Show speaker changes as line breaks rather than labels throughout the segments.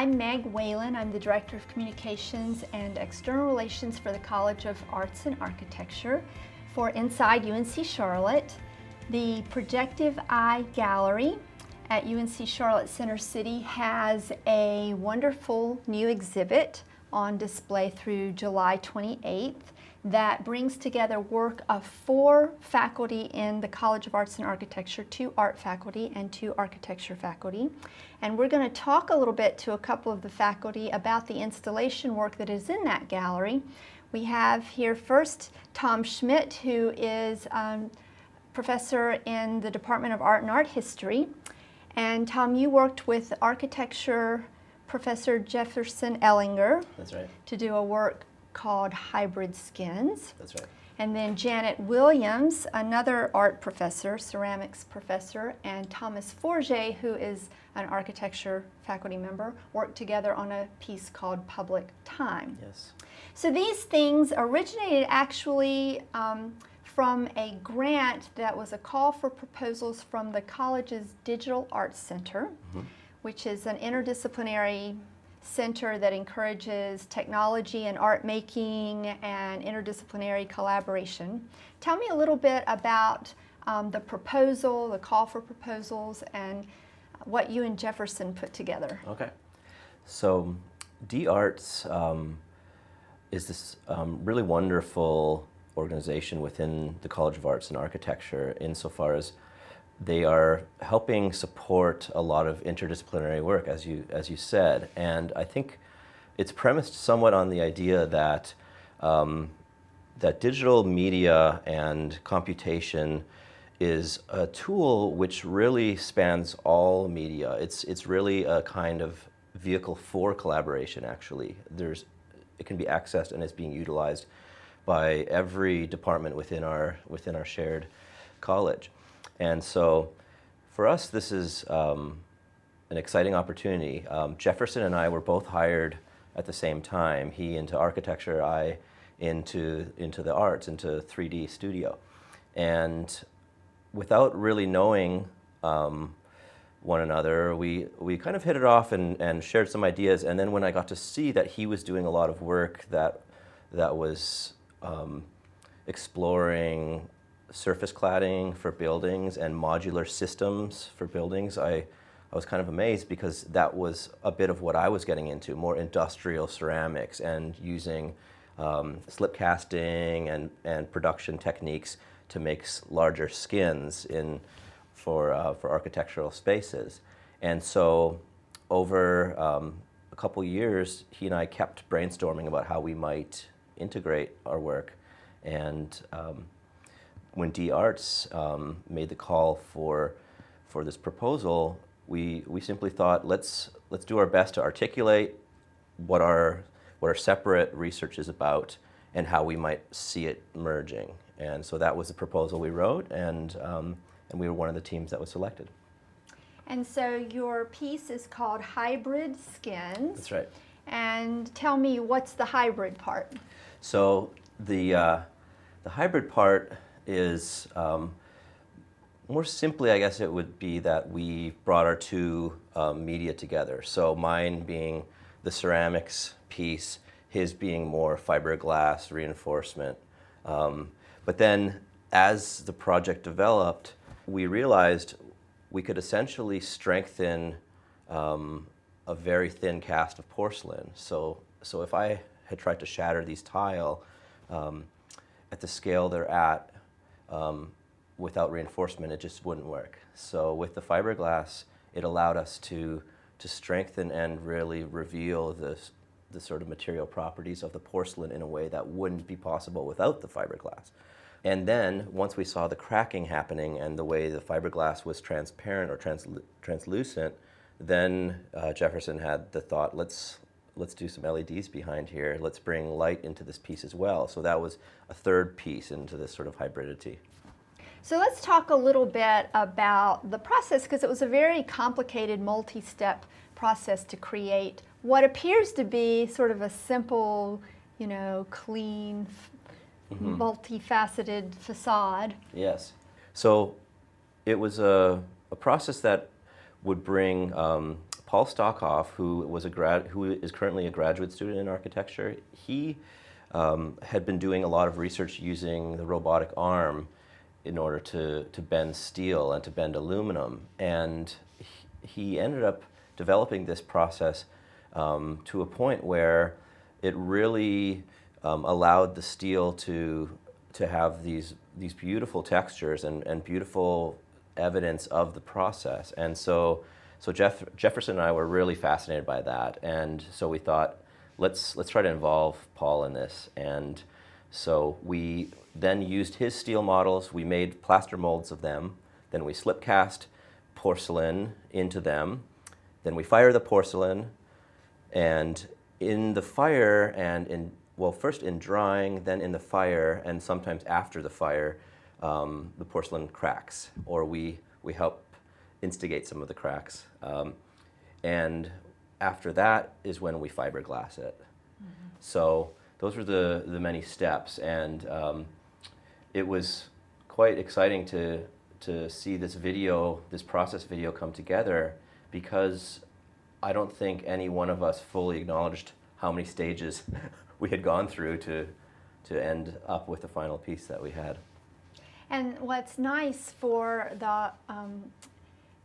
I'm Meg Whalen. I'm the Director of Communications and External Relations for the College of Arts and Architecture for Inside UNC Charlotte. The Projective Eye Gallery at UNC Charlotte Center City has a wonderful new exhibit on display through July 28th that brings together work of 4 faculty in the College of Arts and Architecture, 2 art faculty and 2 architecture faculty. And we're going to talk a little bit to a couple of the faculty about the installation work that is in that gallery. We have here first Tom Schmidt, who is professor in the Department of Art and Art History. And Tom, you worked with architecture professor Jefferson Ellinger.
That's right.
To do a work called Hybrid Skins.
That's right.
And then Janet Williams, another art professor, ceramics professor, and Thomas Forget, who is an architecture faculty member, worked together on a piece called Public Time.
Yes.
So these things originated actually from a grant that was a call for proposals from the college's Digital Arts Center, which is an interdisciplinary center that encourages technology and art making and interdisciplinary collaboration. Tell me a little bit about the proposal, the call for proposals, and what you and Jefferson put together.
Okay. So D-Arts is this really wonderful organization within the College of Arts and Architecture insofar as they are helping support a lot of interdisciplinary work, as you said, and I think it's premised somewhat on the idea that that digital media and computation is a tool which really spans all media. It's really a kind of vehicle for collaboration. Actually, it can be accessed and is being utilized by every department within our shared college. And so for us, this is an exciting opportunity. Jefferson and I were both hired at the same time, he into architecture, I into the arts, into 3D studio. And without really knowing one another, we kind of hit it off and shared some ideas. And then when I got to see that he was doing a lot of work that was exploring surface cladding for buildings and modular systems for buildings, I was kind of amazed because that was a bit of what I was getting into, more industrial ceramics and using slip casting and production techniques to make larger skins for architectural spaces. And so over a couple years, he and I kept brainstorming about how we might integrate our work. And when D-Arts made the call for this proposal, we simply thought, let's do our best to articulate what our separate research is about and how we might see it merging. And so that was the proposal we wrote, and we were one of the teams that was selected.
And so your piece is called Hybrid Skins.
That's right.
And tell me, what's the hybrid part?
So the hybrid part is, more simply, I guess it would be that we brought our 2 media together. So mine being the ceramics piece, his being more fiberglass reinforcement. But then as the project developed, we realized we could essentially strengthen a very thin cast of porcelain. So if I had tried to shatter these tile at the scale they're at, without reinforcement, it just wouldn't work. So with the fiberglass, it allowed us to strengthen and really reveal the sort of material properties of the porcelain in a way that wouldn't be possible without the fiberglass. And then once we saw the cracking happening and the way the fiberglass was transparent or translucent, then Jefferson had the thought, let's do some LEDs behind here. Let's bring light into this piece as well. So that was a third piece into this sort of hybridity.
So let's talk a little bit about the process, because it was a very complicated multi-step process to create what appears to be sort of a simple, clean, multifaceted facade.
Yes. So it was a process that would bring Paul Stockhoff, who is currently a graduate student in architecture. He had been doing a lot of research using the robotic arm in order to bend steel and to bend aluminum. And he ended up developing this process to a point where it really allowed the steel to have these beautiful textures and beautiful evidence of the process. And so Jefferson and I were really fascinated by that. And so we thought, let's try to involve Paul in this. And so we then used his steel models. We made plaster molds of them. Then we slip cast porcelain into them. Then we fire the porcelain. And in the fire first in drying, then in the fire, and sometimes after the fire, the porcelain cracks, or we help instigate some of the cracks. And after that is when we fiberglass it. Mm-hmm. So those were the many steps, and it was quite exciting to see this process video come together, because I don't think any one of us fully acknowledged how many stages we had gone through to end up with the final piece that we had.
And what's nice for the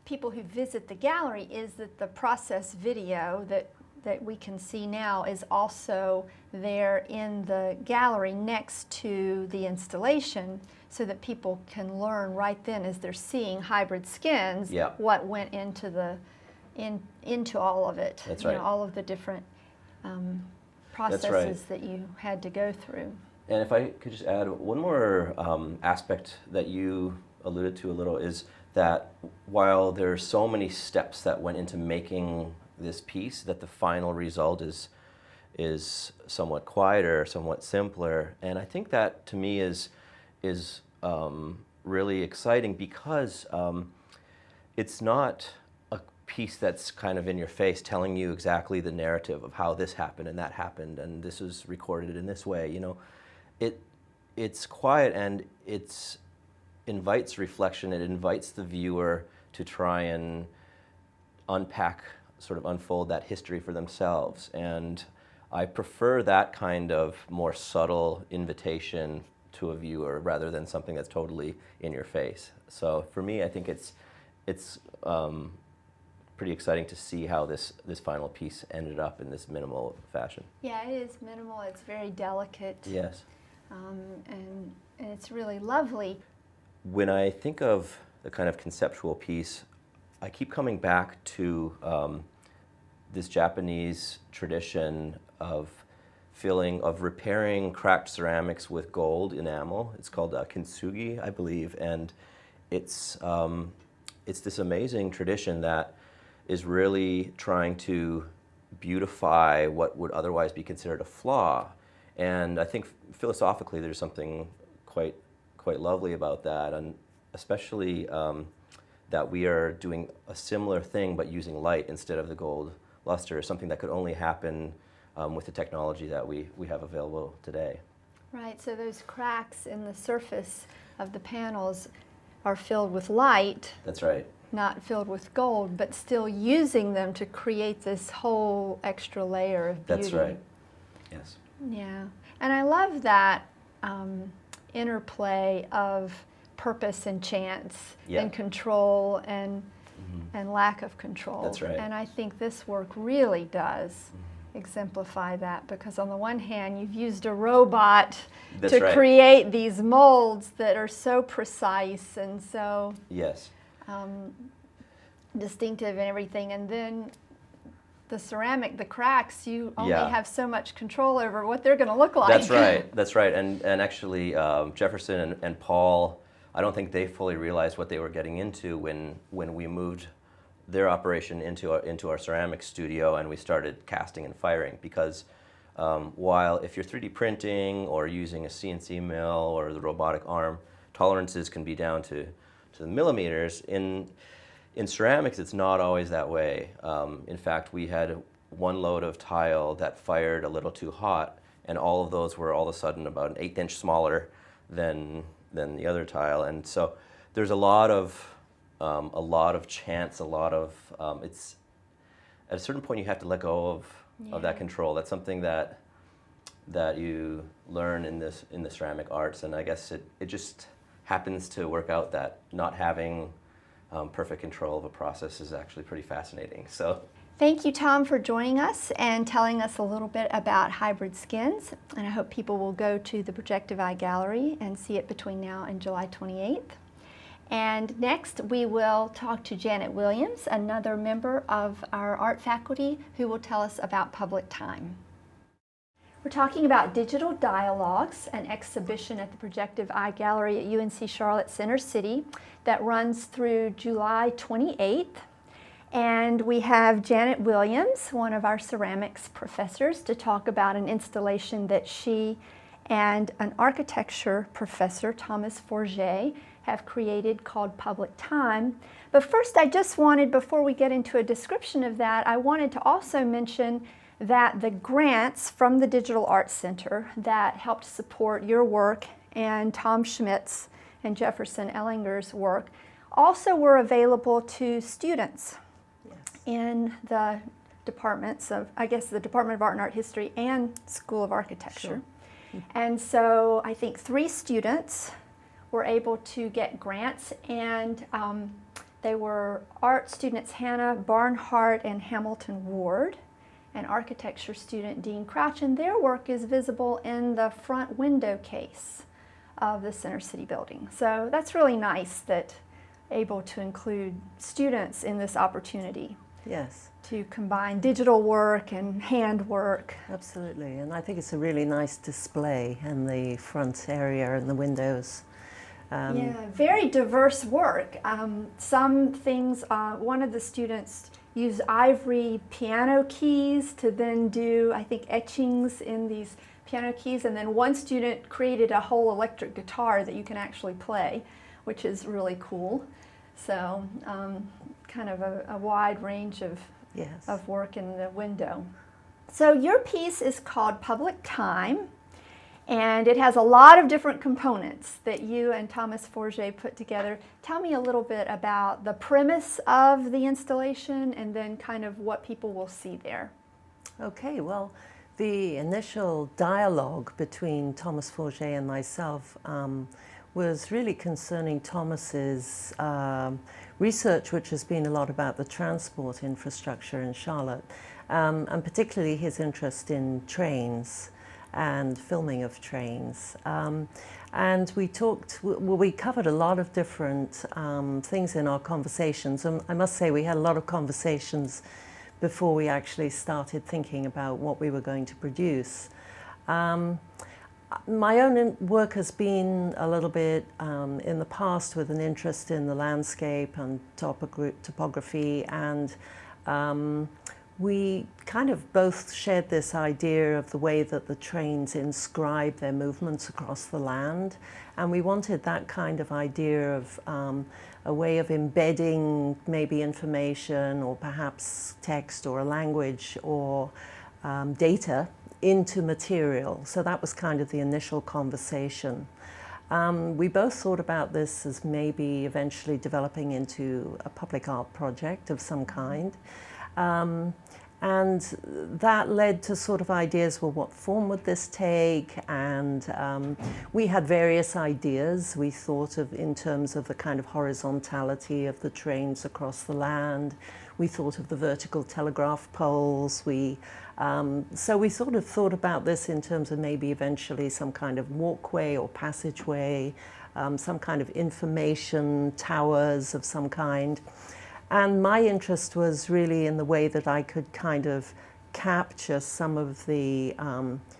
people who visit the gallery is that the process video that we can see now is also there in the gallery next to the installation, so that people can learn right then as they're seeing hybrid skins what went into all of it.
That's right.
All of the different processes that you had to go through.
And if I could just add one more aspect that you alluded to a little, is that while there are so many steps that went into making this piece, that the final result is somewhat quieter, somewhat simpler. And I think that to me is really exciting, because it's not a piece that's kind of in your face telling you exactly the narrative of how this happened and that happened and this was recorded in this way. It's quiet, and it invites reflection. It invites the viewer to try and unfold that history for themselves. And I prefer that kind of more subtle invitation to a viewer rather than something that's totally in your face. So for me, I think it's pretty exciting to see how this final piece ended up in this minimal fashion.
Yeah, it is minimal. It's very delicate.
Yes.
And it's really lovely.
When I think of the kind of conceptual piece, I keep coming back to this Japanese tradition of repairing cracked ceramics with gold enamel. It's called kintsugi, I believe, and it's this amazing tradition that is really trying to beautify what would otherwise be considered a flaw. And I think philosophically there's something quite lovely about that, and especially that we are doing a similar thing but using light instead of the gold luster, something that could only happen with the technology that we have available today.
Right, so those cracks in the surface of the panels are filled with light.
That's right.
Not filled with gold, but still using them to create this whole extra layer of beauty.
That's right. Yes.
Yeah, and I love that interplay of purpose and chance and control and lack of control.
That's right.
And I think this work really does exemplify that, because on the one hand you've used a robot to create these molds that are so precise and so distinctive and everything, and then the ceramic, the cracks, you only have so much control over what they're going to look like.
That's right. And actually Jefferson and Paul, I don't think they fully realized what they were getting into when we moved their operation into our ceramic studio and we started casting and firing, because while if you're 3D printing or using a CNC mill or the robotic arm, tolerances can be down to the millimeters. In ceramics, it's not always that way. In fact, we had one load of tile that fired a little too hot, and all of those were all of a sudden about an 1/8 inch smaller than the other tile. And so there's a lot of chance, at a certain point you have to let go of that control. That's something that you learn in the ceramic arts, and I guess it just happens to work out that not having perfect control of a process is actually pretty fascinating. So.
Thank you, Tom, for joining us and telling us a little bit about hybrid skins. And I hope people will go to the Projective Eye Gallery and see it between now and July 28th. And next, we will talk to Janet Williams, another member of our art faculty, who will tell us about Public Time. We're talking about Digital Dialogues, an exhibition at the Projective Eye Gallery at UNC Charlotte Center City that runs through July 28th. And we have Janet Williams, one of our ceramics professors, to talk about an installation that she and an architecture professor, Thomas Forget, have created called Public Time. But first, I just wanted, before we get into a description of that, I wanted to also mention that the grants from the Digital Arts Center that helped support your work and Tom Schmidt's and Jefferson Ellinger's work also were available to students in the departments of, I guess, the Department of Art and Art History and School of Architecture. Sure. And so I think 3 students were able to get grants, and they were art students Hannah Barnhart and Hamilton Ward, and architecture student Dean Crouch, and their work is visible in the front window case of the Center City building. So that's really nice that able to include students in this opportunity.
Yes.
To combine digital work and hand work.
Absolutely, and I think it's a really nice display in the front area and the windows.
Yeah, very diverse work. Some things, one of the students used ivory piano keys to then do, I think, etchings in these piano keys, and then one student created a whole electric guitar that you can actually play, which is really cool. So kind of a wide range of work in the window. So your piece is called Public Time, and it has a lot of different components that you and Thomas Forget put together. Tell me a little bit about the premise of the installation and then kind of what people will see there.
Okay, well, the initial dialogue between Thomas Forget and myself was really concerning Thomas's research, which has been a lot about the transport infrastructure in Charlotte, and particularly his interest in trains and filming of trains. And we covered a lot of different things in our conversations, and I must say we had a lot of conversations before we actually started thinking about what we were going to produce. My own work has been a little bit in the past with an interest in the landscape and topography, and we kind of both shared this idea of the way that the trains inscribe their movements across the land, and we wanted that kind of idea of a way of embedding maybe information or perhaps text or a language or data into material. So that was kind of the initial conversation. We both thought about this as maybe eventually developing into a public art project of some kind. And that led to sort of ideas, well, what form would this take? And we had various ideas. We thought of in terms of the kind of horizontality of the trains across the land. We thought of the vertical telegraph poles. So we sort of thought about this in terms of maybe eventually some kind of walkway or passageway, some kind of information towers of some kind. And my interest was really in the way that I could kind of capture some of the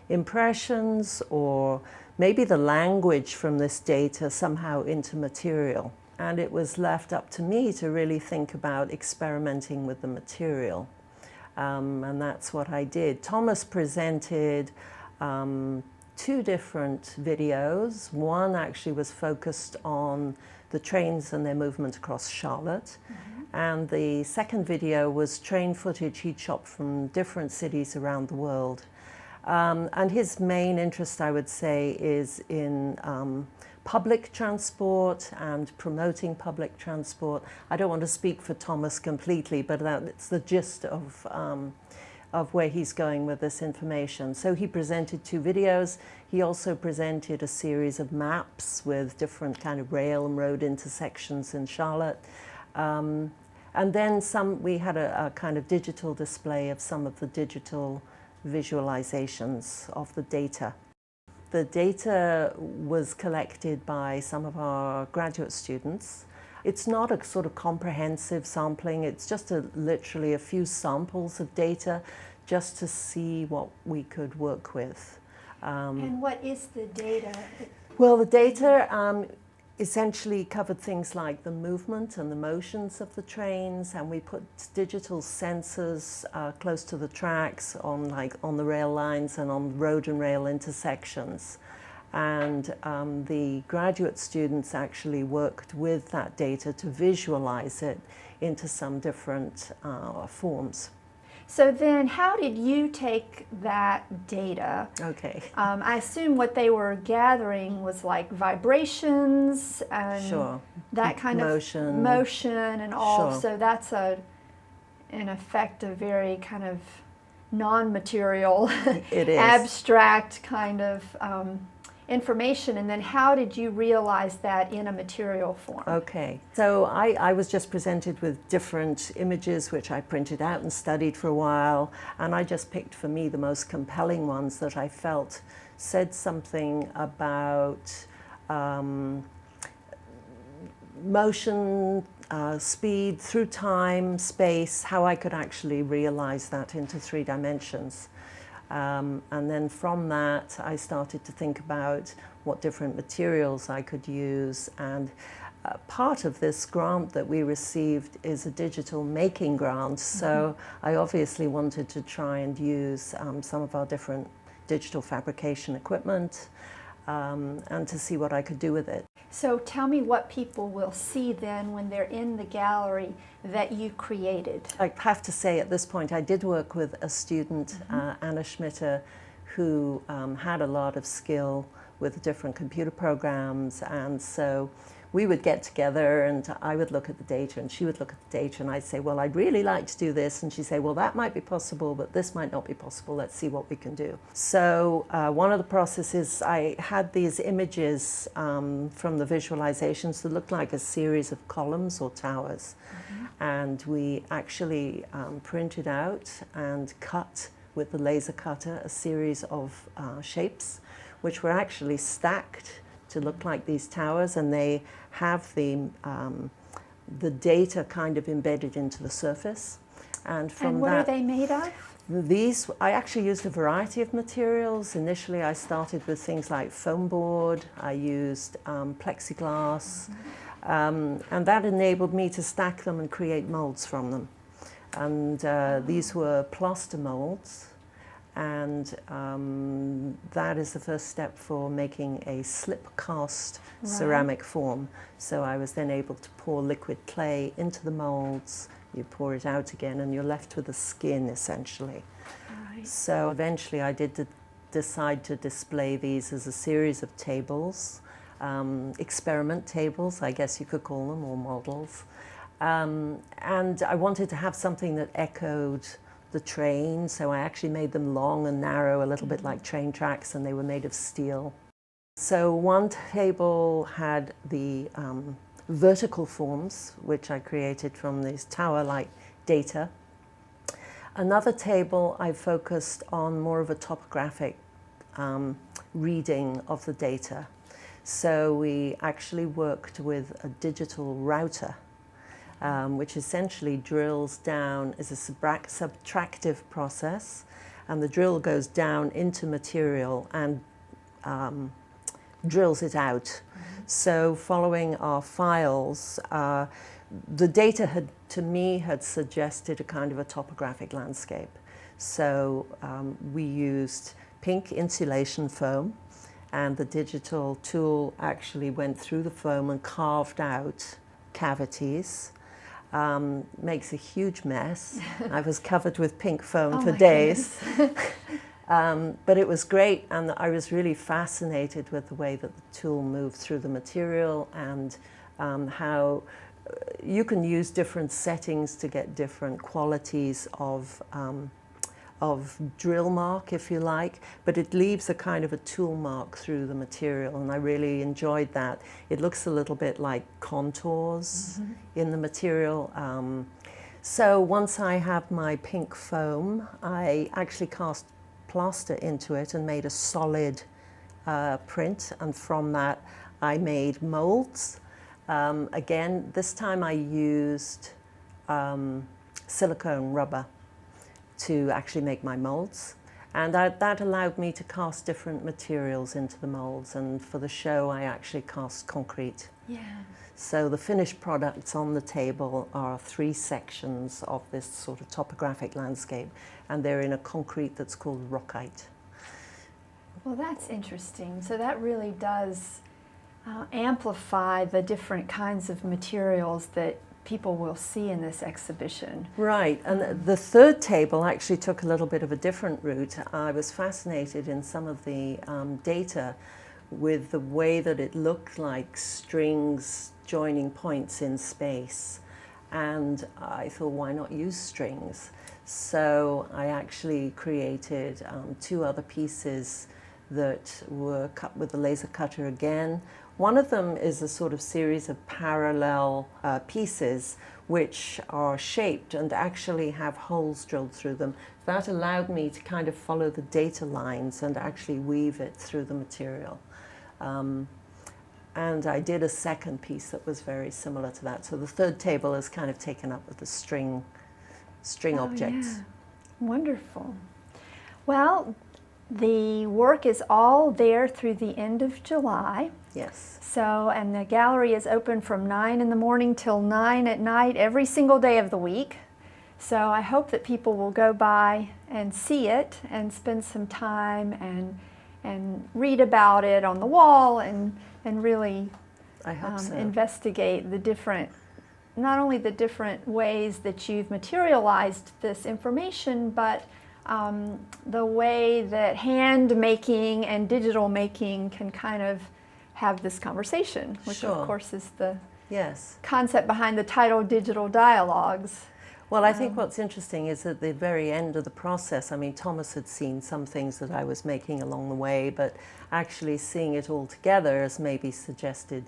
impressions or maybe the language from this data somehow into material. And it was left up to me to really think about experimenting with the material. And that's what I did. Thomas presented 2 different videos. One actually was focused on the trains and their movement across Charlotte. And the second video was train footage he chopped from different cities around the world. And his main interest, I would say, is in public transport and promoting public transport. I don't want to speak for Thomas completely, but that's the gist of where he's going with this information. So he presented 2 videos. He also presented a series of maps with different kind of rail and road intersections in Charlotte. And then we had a kind of digital display of some of the digital visualizations of the data. The data was collected by some of our graduate students. It's not a sort of comprehensive sampling, it's just literally a few samples of data just to see what we could work with.
And what is the data?
Well, the data essentially covered things like the movement and the motions of the trains, and we put digital sensors close to the tracks on the rail lines and on road and rail intersections. And the graduate students actually worked with that data to visualize it into some different forms.
So then how did you take that data?
Okay.
I assume what they were gathering was like vibrations and
Sure.
that kind
Motion.
of motion and all.
Sure.
So that's in effect a very kind of non-material,
It is.
abstract kind of information. And then how did you realize that in a material form?
Okay, so I was just presented with different images which I printed out and studied for a while, and I just picked for me the most compelling ones that I felt said something about motion, speed through time, space, how I could actually realize that into 3 dimensions. And then from that, I started to think about what different materials I could use. And part of this grant that we received is a digital making grant. So I obviously wanted to try and use some of our different digital fabrication equipment and to see what I could do with it.
So tell me what people will see then when they're in the gallery that you created.
I have to say at this point I did work with a student, Anna Schmitter, who had a lot of skill with different computer programs, and so we would get together and I would look at the data and she would look at the data and I'd say, well, I'd really like to do this, and she'd say, well, that might be possible, but this might not be possible, let's see what we can do. So one of the processes, I had these images from the visualizations that looked like a series of columns or towers, and we actually printed out and cut with the laser cutter a series of shapes which were actually stacked to look like these towers, and they have the data kind of embedded into the surface. And from
what
that,
are they made of?
These, I actually used a variety of materials. Initially I started with things like foam board, I used plexiglass, and that enabled me to stack them and create molds from them. And these were plaster molds. And that is the first step for making a slip cast ceramic form. So I was then able to pour liquid clay into the molds, you pour it out again, and you're left with a skin essentially.
Right.
So eventually I did decide to display these as a series of tables, experiment tables, I guess you could call them, or models. And I wanted to have something that echoed the train, so I actually made them long and narrow, a little bit like train tracks, and they were made of steel. So one table had the vertical forms, which I created from these tower-like data. Another table I focused on more of a topographic reading of the data. So we actually worked with a digital router, which essentially drills down, is a subtractive process, and the drill goes down into material and drills it out. So following our files, the data had suggested a kind of a topographic landscape. So we used pink insulation foam, and the digital tool actually went through the foam and carved out cavities. Makes a huge mess. I was covered with pink foam for days. But it was great, and I was really fascinated with the way that the tool moved through the material, and how you can use different settings to get different qualities of drill mark, if you like, but it leaves a kind of a tool mark through the material, and I really enjoyed that. It looks a little bit like contours in the material. So once I have my pink foam, I actually cast plaster into it and made a solid print, and from that I made molds. Again, this time I used silicone rubber to actually make my molds, and that allowed me to cast different materials into the molds, and for the show I actually cast concrete.
Yeah.
So the finished products on the table are 3 sections of this sort of topographic landscape, and they're in a concrete that's called rockite.
Well, that's interesting. So that really does amplify the different kinds of materials that people will see in this exhibition.
Right, and the third table actually took a little bit of a different route. I was fascinated in some of the data with the way that it looked like strings joining points in space, and I thought, why not use strings? So I actually created 2 other pieces that were cut with the laser cutter again. One of them is a sort of series of parallel pieces which are shaped and actually have holes drilled through them. That allowed me to kind of follow the data lines and actually weave it through the material. And I did a second piece that was very similar to that. So the third table is kind of taken up with the string objects.
Yeah. Wonderful. Well, the work is all there through the end of July.
Yes.
So, and the gallery is open from 9 in the morning till 9 at night every single day of the week. So I hope that people will go by and see it and spend some time and read about it on the wall and really
I hope so.
investigate the different, not only the different ways that you've materialized this information, but the way that hand making and digital making can kind of have this conversation, which
Sure.
of course is the
Yes.
concept behind the title Digital Dialogues.
Well, I think what's interesting is at the very end of the process, I mean, Thomas had seen some things that I was making along the way, but actually seeing it all together has maybe suggested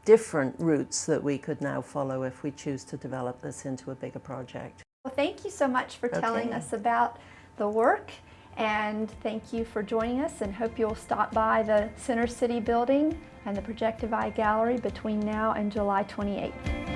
different routes that we could now follow if we choose to develop this into a bigger project.
Well, thank you so much for telling
Okay.
us about the work, and thank you for joining us, and hope you'll stop by the Center City building and the Projective Eye Gallery between now and July 28th.